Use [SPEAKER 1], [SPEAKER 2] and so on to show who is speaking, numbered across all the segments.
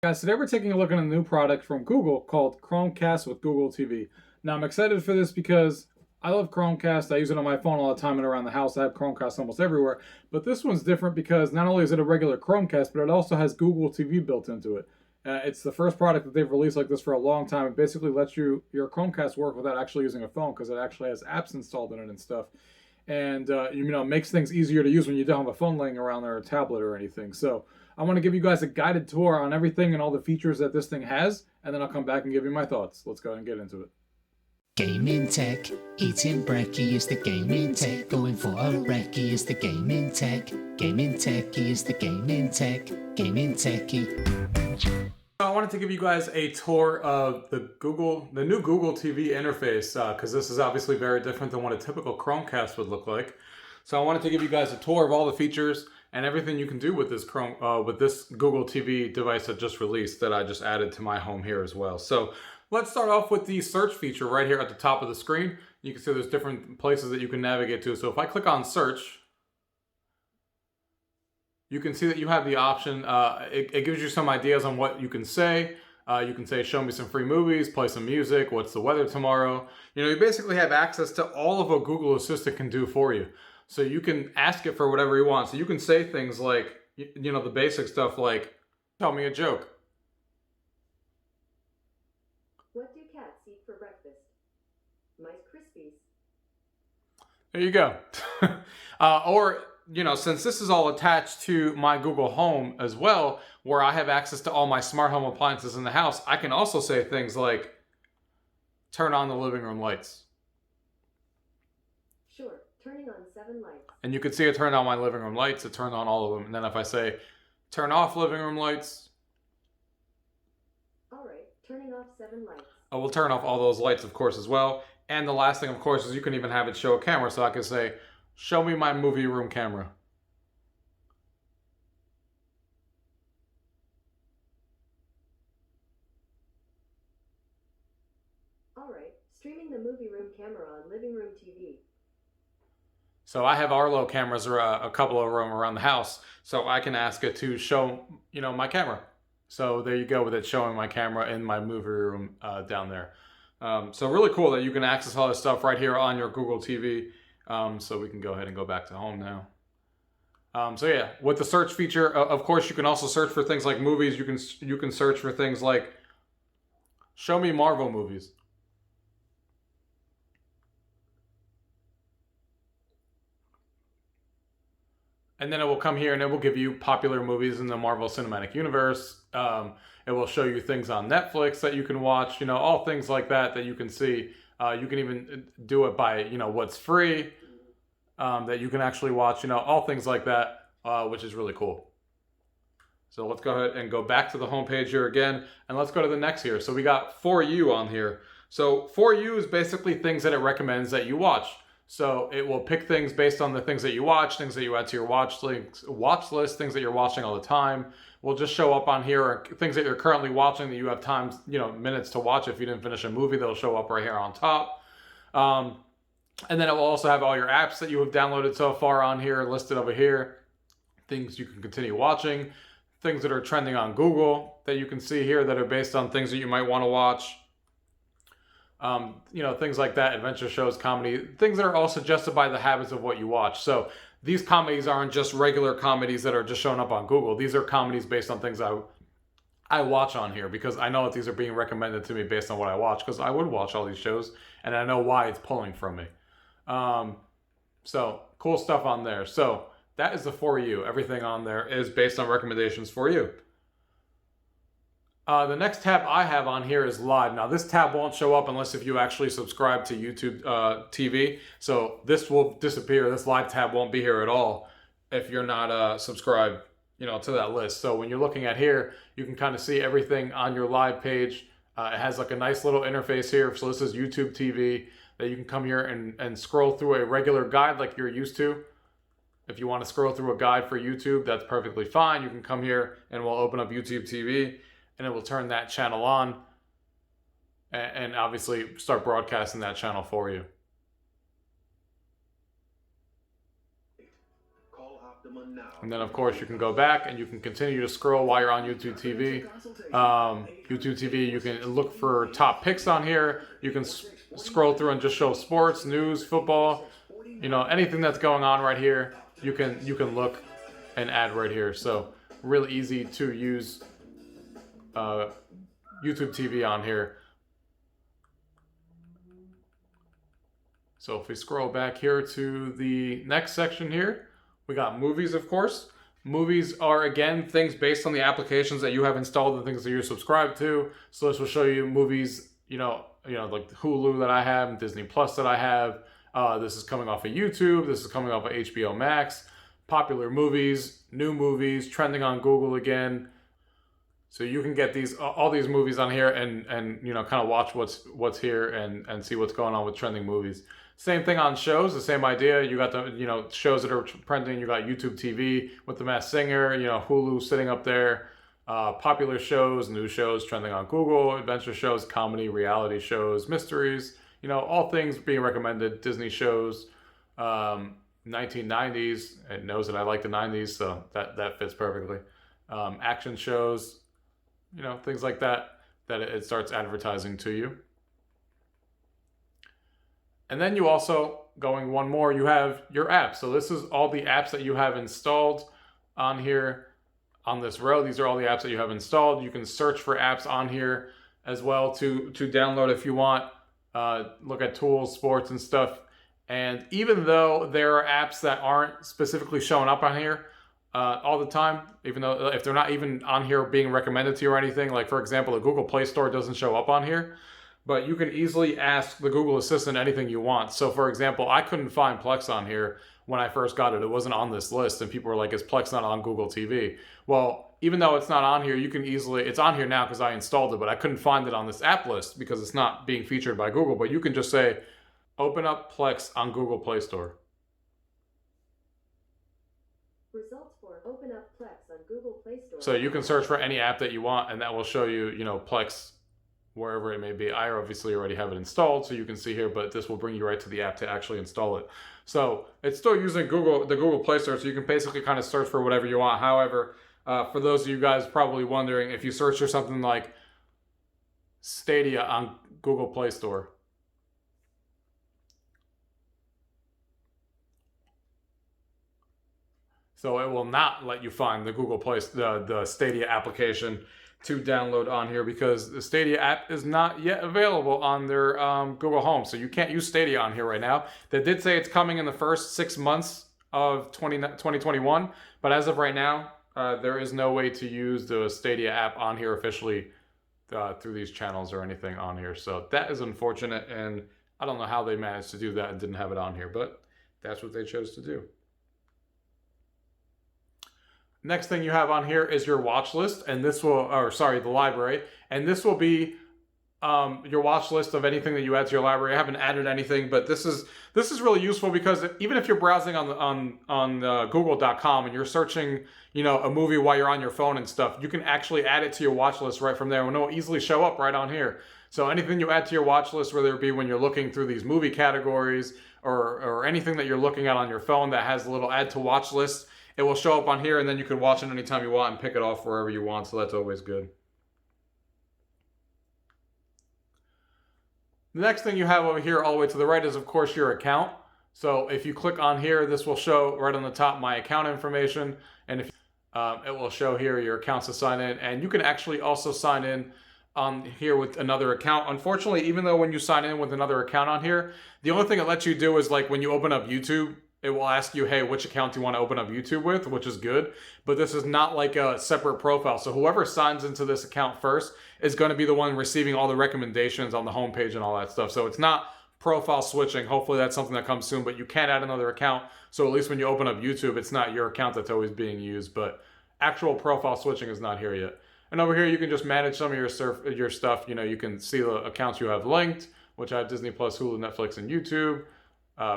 [SPEAKER 1] Guys, today we're taking a look at a new product from Google called Chromecast with Google TV. Now, I'm excited for this because I love Chromecast. I use it on my phone all the time and around the house. I have Chromecast almost everywhere. But this one's different because not only is it a regular Chromecast, but it also has Google TV built into it. It's the first product that they've released like this for a long time. It basically lets your Chromecast work without actually using a phone because it actually has apps installed in it and stuff. And makes things easier to use when you don't have a phone laying around or a tablet or anything. So I want to give you guys a guided tour on everything and all the features that this thing has, and then I'll come back and give you my thoughts. Let's go ahead and get into it.
[SPEAKER 2] Gaming tech, eating brekkie is the gaming tech. Going for a recce is the gaming tech. Gaming techie is the gaming tech. Gaming techie.
[SPEAKER 1] I wanted to give you guys a tour of the new Google TV interface, because this is obviously very different than what a typical Chromecast would look like. So I wanted to give you guys a tour of all the features and everything you can do with this this Google TV device that just released, that I just added to my home here as well. So let's start off with the search feature right here at the top of the screen. You can see there's different places that you can navigate to. So if I click on search, you can see that you have the option. It gives you some ideas on what you can say. You can say, show me some free movies, play some music, what's the weather tomorrow. You basically have access to all of what Google Assistant can do for you. So you can ask it for whatever you want. So you can say things like, the basic stuff like, tell me a joke.
[SPEAKER 3] What do cats eat for breakfast? Mice Krispies.
[SPEAKER 1] There you go. Or, since this is all attached to my Google Home as well, where I have access to all my smart home appliances in the house, I can also say things like, turn on the living room lights.
[SPEAKER 3] Sure, turning on 7 lights.
[SPEAKER 1] And you can see it turned on my living room lights. It turned on all of them. And then if I say, turn off living room lights.
[SPEAKER 3] All right, turning off 7 lights.
[SPEAKER 1] I will turn off all those lights, of course, as well. And the last thing, of course, is you can even have it show a camera. So I can say, show me my movie room camera.
[SPEAKER 3] All right, streaming the movie room camera on living room TV.
[SPEAKER 1] So I have Arlo cameras or a couple of them around the house. So I can ask it to show, my camera. So there you go with it showing my camera in my movie room down there. So really cool that you can access all this stuff right here on your Google TV. So we can go ahead and go back to home now. So yeah, with the search feature, of course, you can also search for things like movies. You can search for things like, show me Marvel movies. And then it will come here and it will give you popular movies in the Marvel Cinematic Universe. It will show you things on Netflix that you can watch, all things like that you can see. You can even do it by, what's free, that you can actually watch, all things like that, which is really cool. So let's go ahead and go back to the home page here again, and let's go to the next here. So we got For You on here. So For You is basically things that it recommends that you watch. So it will pick things based on the things that you watch, things that you add to your watch list, things that you're watching all the time. Will just show up on here, or things that you're currently watching that you have time, minutes to watch. If you didn't finish a movie, they'll show up right here on top. And then it will also have all your apps that you have downloaded so far on here listed over here. Things you can continue watching, things that are trending on Google that you can see here that are based on things that you might want to watch. Things like that, adventure shows, comedy, things that are all suggested by the habits of what you watch. So these comedies aren't just regular comedies that are just showing up on Google. These are comedies based on things I watch on here, because I know that these are being recommended to me based on what I watch, because I would watch all these shows and I know why it's pulling from me. So cool stuff on there. So that is the For You. Everything on there is based on recommendations for you. The next tab I have on here is Live. Now this tab won't show up unless if you actually subscribe to YouTube TV. So this will disappear. This Live tab won't be here at all if you're not subscribed, to that list. So when you're looking at here, you can kind of see everything on your Live page. It has like a nice little interface here. So this is YouTube TV that you can come here and scroll through a regular guide like you're used to. If you want to scroll through a guide for YouTube, that's perfectly fine. You can come here and we'll open up YouTube TV. And it will turn that channel on and obviously start broadcasting that channel for you.
[SPEAKER 4] Call after
[SPEAKER 1] And then, of course, you can go back and you can continue to scroll while you're on YouTube TV. YouTube TV, you can look for top picks on here. You can scroll through and just show sports, news, football, anything that's going on right here. You can look and add right here. So really easy to use YouTube TV on here. So if we scroll back here to the next section here, we got movies, of course. Movies are, again, things based on the applications that you have installed and things that you're subscribed to. So this will show you movies, like Hulu that I have and Disney Plus that I have. This is coming off of YouTube. This is coming off of HBO Max. Popular movies, new movies, trending on Google again. So you can get all these movies on here and kind of watch what's here and see what's going on with trending movies. Same thing on shows, the same idea. You got the shows that are trending. You got YouTube TV with The Masked Singer, Hulu sitting up there. Popular shows, new shows trending on Google, adventure shows, comedy, reality shows, mysteries. All things being recommended. Disney shows, 1990s. It knows that I like the 90s, so that fits perfectly. Action shows, things like that it starts advertising to you. And then you also, going one more, you have your apps. So this is all the apps that you have installed on here on this row. These are all the apps that you have installed. You can search for apps on here as well to download if you want. Look at tools, sports, and stuff. And even though there are apps that aren't specifically showing up on here all the time, even though if they're not even on here being recommended to you or anything, like for example, the Google Play Store doesn't show up on here. But you can easily ask the Google Assistant anything you want. So for example, I couldn't find Plex on here when I first got it. It wasn't on this list and people were like, is Plex not on Google TV? Well, even though it's not on here, you can easily, it's on here now because I installed it, but I couldn't find it on this app list because it's not being featured by Google. But you can just say, open up Plex on Google Play Store.
[SPEAKER 3] Results for open up Plex on Google Play Store.
[SPEAKER 1] So you can search for any app that you want and that will show you, Plex wherever it may be. I obviously already have it installed, so you can see here, but this will bring you right to the app to actually install it. So it's still using the Google Play Store, so you can basically kind of search for whatever you want. However, for those of you guys probably wondering, if you search for something like Stadia on Google Play Store, so it will not let you find the Google Play, the Stadia application to download on here because the Stadia app is not yet available on their Google Home. So you can't use Stadia on here right now. They did say it's coming in the first 6 months of 2021, but as of right now, there is no way to use the Stadia app on here officially through these channels or anything on here. So that is unfortunate, and I don't know how they managed to do that and didn't have it on here, but that's what they chose to do. Next thing you have on here is your watch list, and this will, the library, and this will be your watch list of anything that you add to your library. I haven't added anything, but this is really useful because even if you're browsing on Google.com and you're searching, a movie while you're on your phone and stuff, you can actually add it to your watch list right from there, and it'll easily show up right on here. So anything you add to your watch list, whether it be when you're looking through these movie categories or anything that you're looking at on your phone that has a little add to watch list, it will show up on here, and then you can watch it anytime you want and pick it off wherever you want, so that's always good. The next thing you have over here all the way to the right is, of course, your account. So if you click on here, this will show right on the top my account information, and if it will show here your accounts to sign in, and you can actually also sign in on here with another account. Unfortunately, even though when you sign in with another account on here, the only thing it lets you do is like when you open up YouTube, it will ask you, hey, which account do you want to open up YouTube with, which is good. But this is not like a separate profile. So whoever signs into this account first is going to be the one receiving all the recommendations on the homepage and all that stuff. So it's not profile switching. Hopefully that's something that comes soon, but you can add another account. So at least when you open up YouTube, it's not your account that's always being used, but actual profile switching is not here yet. And over here, you can just manage some of your stuff. You can see the accounts you have linked, which I have Disney Plus, Hulu, Netflix, and YouTube.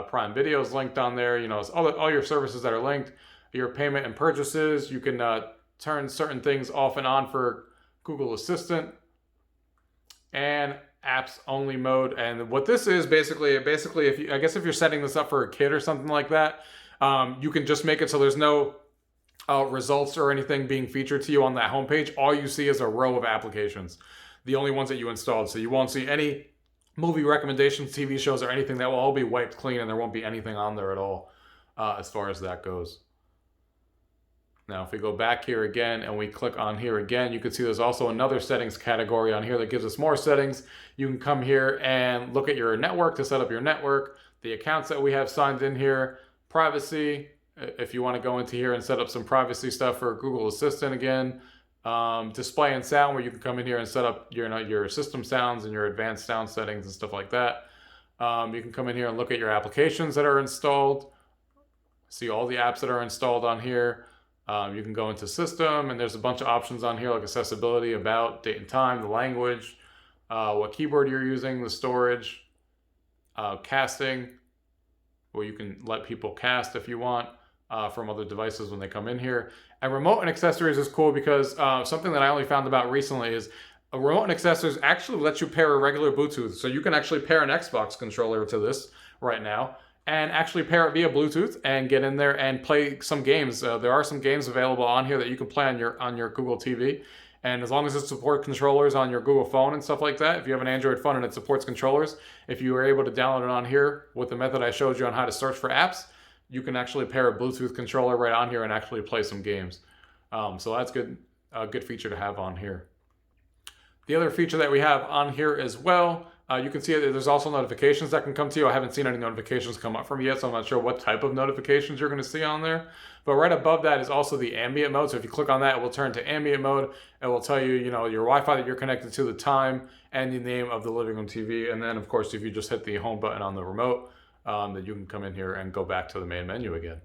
[SPEAKER 1] Prime Video is linked on there. It's all your services that are linked. Your payment and purchases. You can turn certain things off and on for Google Assistant. And apps only mode. And what this is basically, if you're setting this up for a kid or something like that, you can just make it so there's no results or anything being featured to you on that homepage. All you see is a row of applications, the only ones that you installed. So you won't see any movie recommendations, TV shows, or anything. That will all be wiped clean, and there won't be anything on there at all as far as that goes. Now, if we go back here again and we click on here again, you can see there's also another settings category on here that gives us more settings. You can come here and look at your network to set up your network, the accounts that we have signed in here, privacy, if you want to go into here and set up some privacy stuff for Google Assistant again, display and sound, where you can come in here and set up your system sounds and your advanced sound settings and stuff like that. You can come in here and look at your applications that are installed, see all the apps that are installed on here. You can go into system, and there's a bunch of options on here like accessibility, about, date and time, the language, what keyboard you're using, the storage, casting, where you can let people cast if you want from other devices when they come in here. And remote and accessories is cool because something that I only found about recently is a remote and accessories actually lets you pair a regular Bluetooth. So you can actually pair an Xbox controller to this right now and actually pair it via Bluetooth and get in there and play some games. There are some games available on here that you can play on your Google TV. And as long as it supports controllers on your Google phone and stuff like that, if you have an Android phone and it supports controllers, if you were able to download it on here with the method I showed you on how to search for apps, you can actually pair a Bluetooth controller right on here and actually play some games. So that's good, a good feature to have on here. The other feature that we have on here as well, you can see that there's also notifications that can come to you. I haven't seen any notifications come up from you yet, so I'm not sure what type of notifications you're going to see on there. But right above that is also the ambient mode. So if you click on that, it will turn to ambient mode. It will tell you, your Wi-Fi that you're connected to, the time, and the name of the living room TV. And then, of course, if you just hit the home button on the remote, that you can come in here and go back to the main menu again.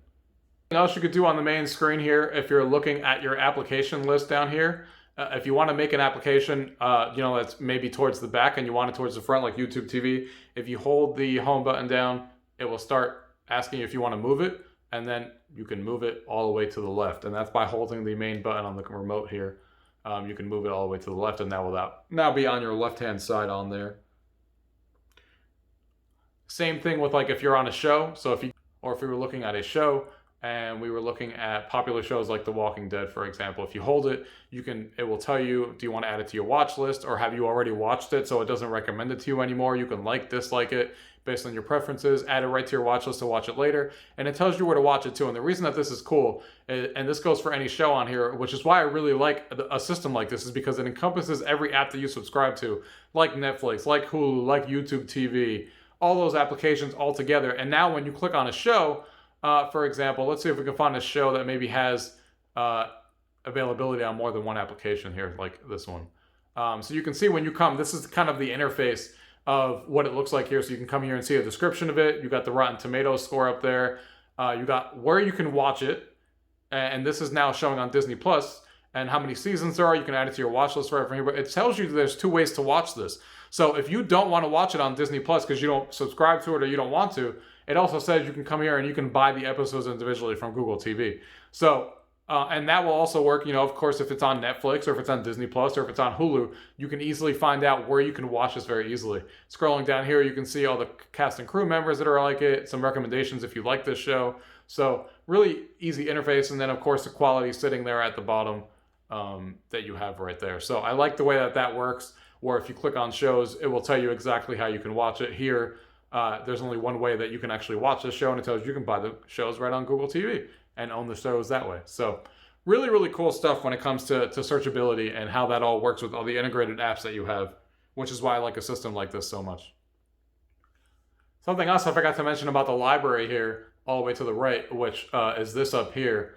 [SPEAKER 1] What else you could do on the main screen here, if you're looking at your application list down here, if you want to make an application, that's maybe towards the back and you want it towards the front, like YouTube TV, if you hold the home button down, it will start asking you if you want to move it, and then you can move it all the way to the left. And that's by holding the main button on the remote here. You can move it all the way to the left, and that will now be on your left-hand side on there. Same thing with like if you're on a show. So if we were looking at a show, and we were looking at popular shows like The Walking Dead, for example. If you hold it, it will tell you, do you want to add it to your watch list, or have you already watched it so it doesn't recommend it to you anymore? You can dislike it based on your preferences, add it right to your watch list to watch it later, and it tells you where to watch it too. And the reason that this is cool, and this goes for any show on here, which is why I really like a system like this, is because it encompasses every app that you subscribe to, like Netflix, like Hulu, like YouTube TV, all those applications all together. And now when you click on a show, for example, let's see if we can find a show that maybe has availability on more than one application here, like this one. So you can see when you come, this is kind of the interface of what it looks like here. So you can come here and see a description of it. You got the Rotten Tomatoes score up there. You got where you can watch it. And this is now showing on Disney Plus, and how many seasons there are. You can add it to your watch list right from here. But it tells you there's 2 ways to watch this. So if you don't want to watch it on Disney Plus because you don't subscribe to it or you don't want to, it also says you can come here and you can buy the episodes individually from Google TV. So, and that will also work, of course, if it's on Netflix or if it's on Disney Plus or if it's on Hulu, you can easily find out where you can watch this very easily. Scrolling down here, you can see all the cast and crew members that are like it, some recommendations if you like this show. So really easy interface. And then, of course, the quality sitting there at the bottom that you have right there. So I like the way that works, where if you click on shows, it will tell you exactly how you can watch it. Here, there's only one way that you can actually watch this show, and it tells you can buy the shows right on Google TV and own the shows that way. So really, really cool stuff when it comes to searchability and how that all works with all the integrated apps that you have, which is why I like a system like this so much. Something else I forgot to mention about the library here, all the way to the right, which is this up here.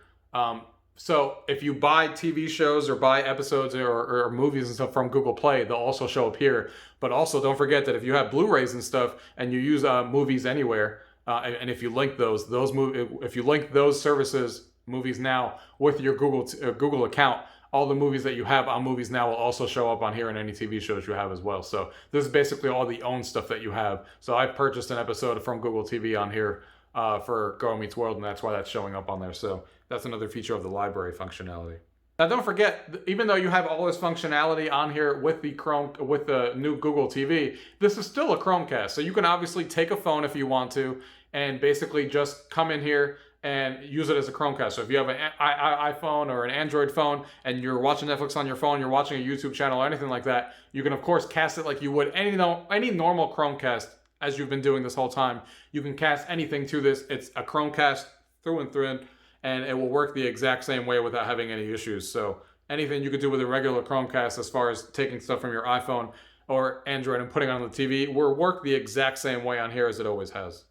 [SPEAKER 1] So if you buy TV shows or buy episodes or movies and stuff from Google Play, they'll also show up here. But also don't forget that if you have Blu-rays and stuff and you use Movies Anywhere, and if you link if you link those services, Movies Now, with your Google account, all the movies that you have on Movies Now will also show up on here, and any TV shows you have as well. So this is basically all the owned stuff that you have. So I've purchased an episode from Google TV on here for Girl Meets World, and that's why that's showing up on there. So that's another feature of the library functionality. Now don't forget, even though you have all this functionality on here with the new Google TV, this is still a Chromecast. So you can obviously take a phone if you want to, and basically just come in here and use it as a Chromecast. So if you have an iPhone or an Android phone and you're watching Netflix on your phone, you're watching a YouTube channel or anything like that, you can of course cast it like you would any normal Chromecast, as you've been doing this whole time. You can cast anything to this. It's a Chromecast through and through, and it will work the exact same way without having any issues. So anything you could do with a regular Chromecast as far as taking stuff from your iPhone or Android and putting it on the TV will work the exact same way on here as it always has.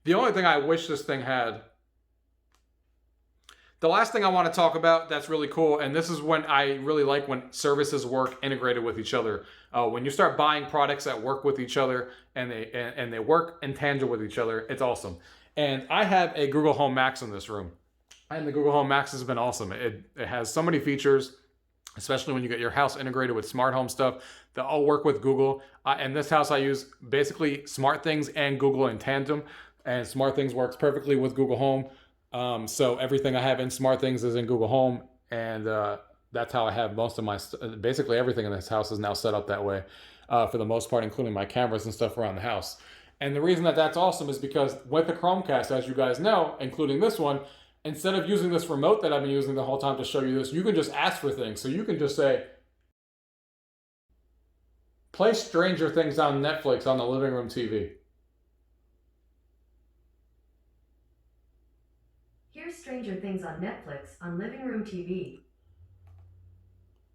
[SPEAKER 1] The only thing I wish this thing had, the last thing I want to talk about that's really cool, and this is when I really like when services work integrated with each other. When you start buying products that work with each other and they work in tandem with each other, it's awesome. And I have a Google Home Max in this room, and the Google Home Max has been awesome. It has so many features, especially when you get your house integrated with smart home stuff that all work with Google. In this house, I use basically SmartThings and Google in tandem. And SmartThings works perfectly with Google Home. So everything I have in SmartThings is in Google Home, and that's how I have most of my, basically everything in this house is now set up that way for the most part, including my cameras and stuff around the house. And the reason that that's awesome is because with the Chromecast, as you guys know, including this one, instead of using this remote that I've been using the whole time to show you this, you can just ask for things. So you can just say, play Stranger Things on Netflix on the living room TV.
[SPEAKER 3] Here's Stranger Things on Netflix on living room TV.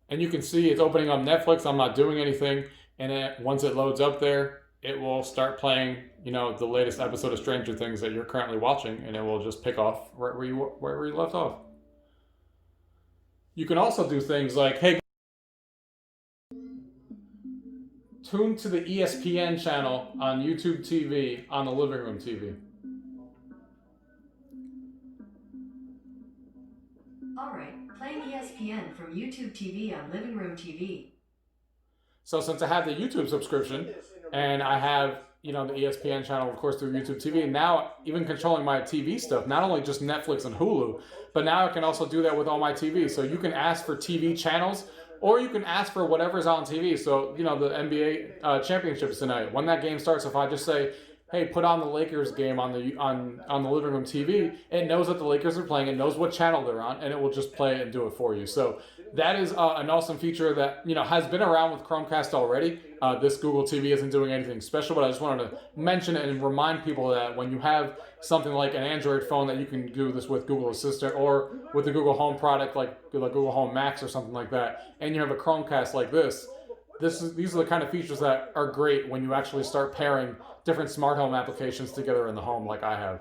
[SPEAKER 1] And you can see it's opening up Netflix. I'm not doing anything. And once it loads up there, it will start playing, the latest episode of Stranger Things that you're currently watching, and it will just pick off right where you left off. You can also do things like, hey, tune to the ESPN channel on YouTube TV on the living room TV.
[SPEAKER 3] Alright, playing ESPN from YouTube TV on living room TV.
[SPEAKER 1] So since I have the YouTube subscription and I have, the ESPN channel, of course, through YouTube TV, now even controlling my TV stuff, not only just Netflix and Hulu, but now I can also do that with all my TV. So you can ask for TV channels, or you can ask for whatever's on TV. So, the NBA championships tonight, when that game starts, if I just say, hey, put on the Lakers game on the living room TV, it knows that the Lakers are playing, it knows what channel they're on, and it will just play it and do it for you. So that is an awesome feature that has been around with Chromecast already. This Google TV isn't doing anything special, but I just wanted to mention it and remind people that when you have something like an Android phone, that you can do this with Google Assistant or with the Google Home product like Google Home Max or something like that, and you have a Chromecast like this. These are the kind of features that are great when you actually start pairing different smart home applications together in the home like I have.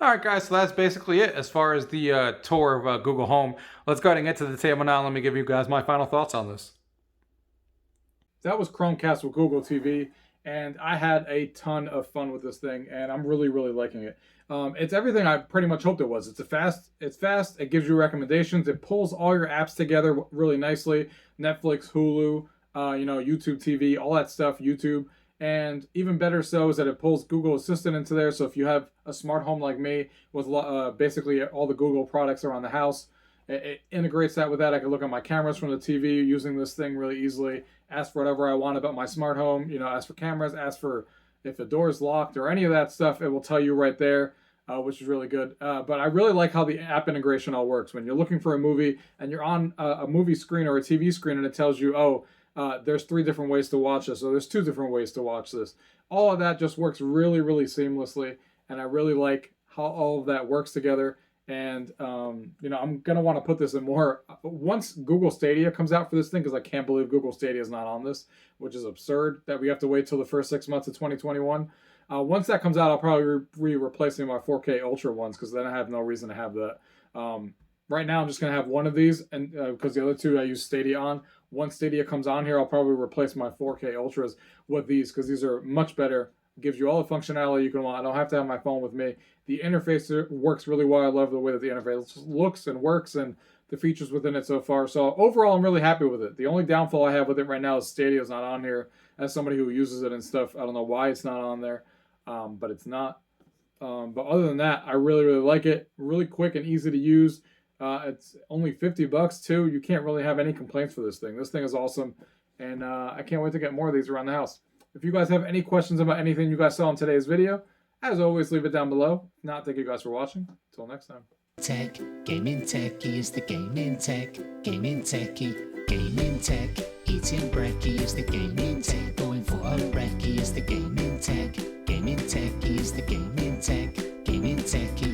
[SPEAKER 1] Alright guys, so that's basically it as far as the tour of Google Home. Let's go ahead and get to the table now. Let me give you guys my final thoughts on this. That was Chromecast with Google TV, and I had a ton of fun with this thing, and I'm really, really liking it. It's everything I pretty much hoped it was. It's fast, it gives you recommendations, it pulls all your apps together really nicely. Netflix, Hulu, YouTube TV, all that stuff, YouTube. And even better so is that it pulls Google Assistant into there. So if you have a smart home like me with basically all the Google products around the house, it integrates that with that. I can look at my cameras from the TV using this thing really easily, ask for whatever I want about my smart home, ask for cameras, ask for if the door is locked or any of that stuff, it will tell you right there, which is really good. But I really like how the app integration all works. When you're looking for a movie and you're on a movie screen or a TV screen and it tells you, there's 3 different ways to watch this, or there's 2 different ways to watch this. All of that just works really, really seamlessly, and I really like how all of that works together. And, I'm going to want to put this in more. Once Google Stadia comes out for this thing, because I can't believe Google Stadia is not on this, which is absurd that we have to wait till the first 6 months of 2021. Once that comes out, I'll probably be replacing my 4K Ultra ones, because then I have no reason to have that. Right now, I'm just going to have one of these, and because the other 2 I use Stadia on. Once Stadia comes on here, I'll probably replace my 4K Ultras with these, because these are much better. Gives you all the functionality you can want. I don't have to have my phone with me. The interface works really well. I love the way that the interface looks and works and the features within it so far. So overall, I'm really happy with it. The only downfall I have with it right now is Stadia is not on here. As somebody who uses it and stuff, I don't know why it's not on there, but it's not. But other than that, I really, really like it. Really quick and easy to use. It's only $50 too. You can't really have any complaints for this thing. This thing is awesome, and I can't wait to get more of these around the house. If you guys have any questions about anything you guys saw in today's video, As always, leave it down below. If not, thank you guys for watching. Until next time.
[SPEAKER 2] Tech, gaming techie is the gaming tech, gaming techie, gaming tech, eating brekkie is the gaming tech, going for a recce is the gaming tech, gaming techie is the gaming tech, gaming techie.